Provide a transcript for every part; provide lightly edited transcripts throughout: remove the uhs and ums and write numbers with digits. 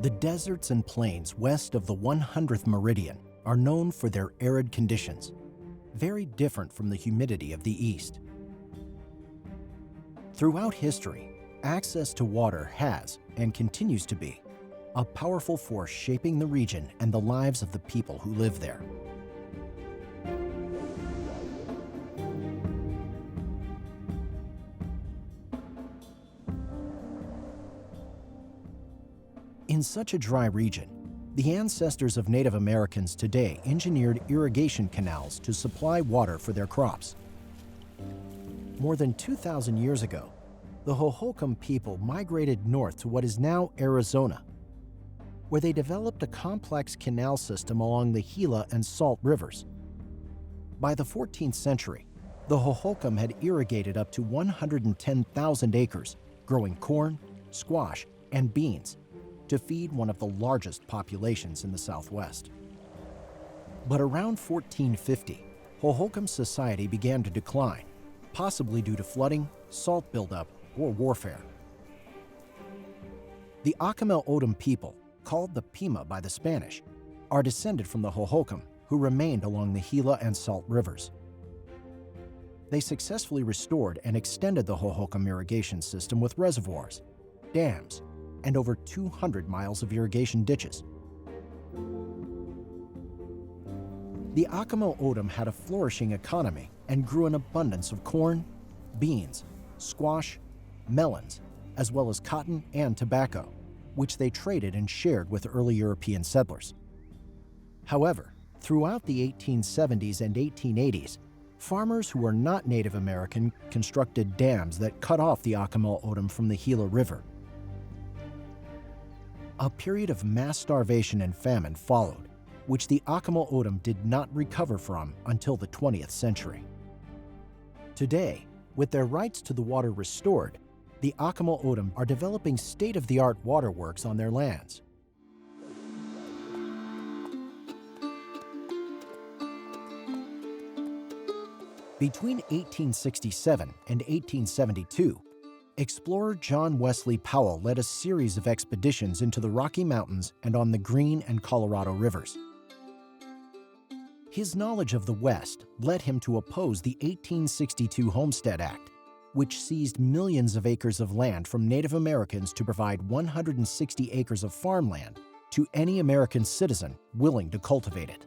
The deserts and plains west of the 100th meridian are known for their arid conditions, very different from the humidity of the east. Throughout history, access to water has, and continues to be, a powerful force shaping the region and the lives of the people who live there. In such a dry region, the ancestors of Native Americans today engineered irrigation canals to supply water for their crops. More than 2,000 years ago, the Hohokam people migrated north to what is now Arizona, where they developed a complex canal system along the Gila and Salt rivers. By the 14th century, the Hohokam had irrigated up to 110,000 acres, growing corn, squash, and beans to feed one of the largest populations in the Southwest. But around 1450, Hohokam society began to decline, possibly due to flooding, salt buildup, or warfare. The Akimel O'odham people, called the Pima by the Spanish, are descended from the Hohokam, who remained along the Gila and Salt rivers. They successfully restored and extended the Hohokam irrigation system with reservoirs, dams, and over 200 miles of irrigation ditches. The Akimel O'odham had a flourishing economy and grew an abundance of corn, beans, squash, melons, as well as cotton and tobacco, which they traded and shared with early European settlers. However, throughout the 1870s and 1880s, farmers who were not Native American constructed dams that cut off the Akimel O'odham from the Gila River. A period of mass starvation and famine followed, which the Akimel O'odham did not recover from until the 20th century. Today, with their rights to the water restored, the Akimel O'odham are developing state-of-the-art waterworks on their lands. Between 1867 and 1872, explorer John Wesley Powell led a series of expeditions into the Rocky Mountains and on the Green and Colorado rivers. His knowledge of the West led him to oppose the 1862 Homestead Act, which seized millions of acres of land from Native Americans to provide 160 acres of farmland to any American citizen willing to cultivate it.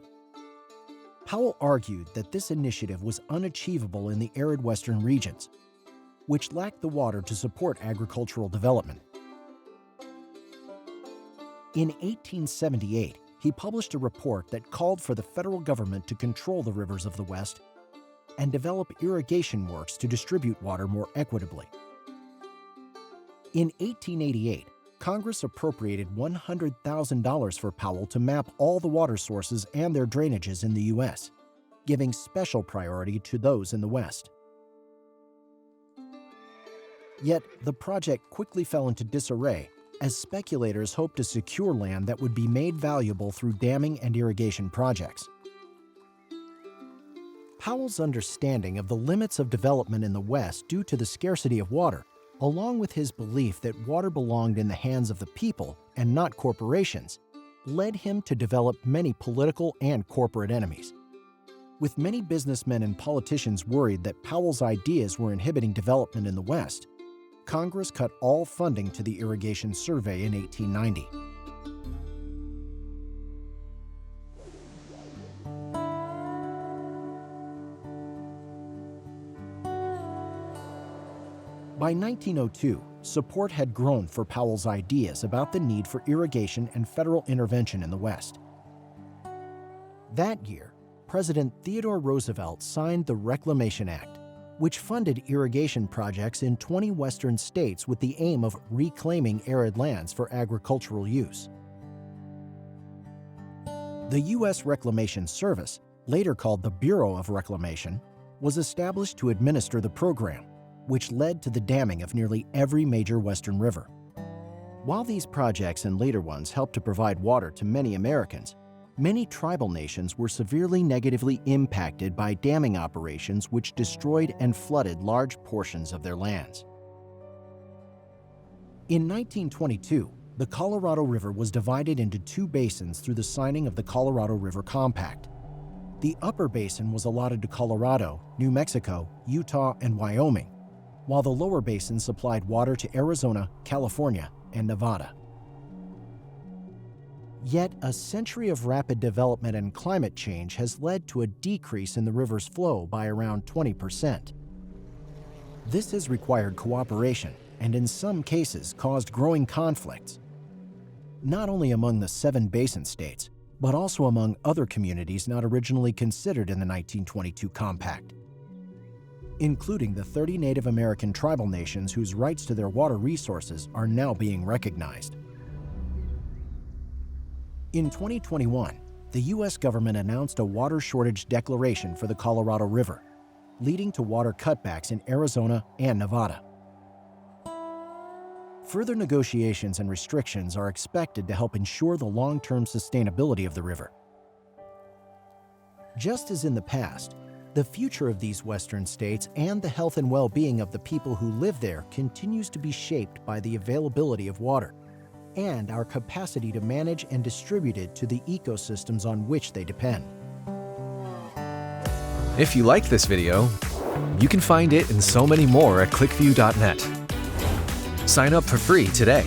Powell argued that this initiative was unachievable in the arid western regions, which lacked the water to support agricultural development. In 1878, he published a report that called for the federal government to control the rivers of the West and develop irrigation works to distribute water more equitably. In 1888, Congress appropriated $100,000 for Powell to map all the water sources and their drainages in the U.S., giving special priority to those in the West. Yet, the project quickly fell into disarray as speculators hoped to secure land that would be made valuable through damming and irrigation projects. Powell's understanding of the limits of development in the West due to the scarcity of water, along with his belief that water belonged in the hands of the people and not corporations, led him to develop many political and corporate enemies. With many businessmen and politicians worried that Powell's ideas were inhibiting development in the West, Congress cut all funding to the Irrigation Survey in 1890. By 1902, support had grown for Powell's ideas about the need for irrigation and federal intervention in the West. That year, President Theodore Roosevelt signed the Reclamation Act, which funded irrigation projects in 20 western states with the aim of reclaiming arid lands for agricultural use. The U.S. Reclamation Service, later called the Bureau of Reclamation, was established to administer the program, which led to the damming of nearly every major western river. While these projects and later ones helped to provide water to many Americans, many tribal nations were severely negatively impacted by damming operations which destroyed and flooded large portions of their lands. In 1922, The Colorado River was divided into two basins through the signing of the Colorado River Compact. The upper basin was allotted to Colorado, New Mexico, Utah, and Wyoming, while the lower basin supplied water to Arizona, California, and Nevada. Yet, a century of rapid development and climate change has led to a decrease in the river's flow by around 20%. This has required cooperation and in some cases caused growing conflicts, not only among the 7 basin states, but also among other communities not originally considered in the 1922 Compact, including the 30 Native American tribal nations whose rights to their water resources are now being recognized. In 2021, the U.S. government announced a water shortage declaration for the Colorado River, leading to water cutbacks in Arizona and Nevada. Further negotiations and restrictions are expected to help ensure the long-term sustainability of the river. Just as in the past, the future of these western states and the health and well-being of the people who live there continues to be shaped by the availability of water and our capacity to manage and distribute it to the ecosystems on which they depend. If you liked this video, you can find it and so many more at clickview.net. Sign up for free today.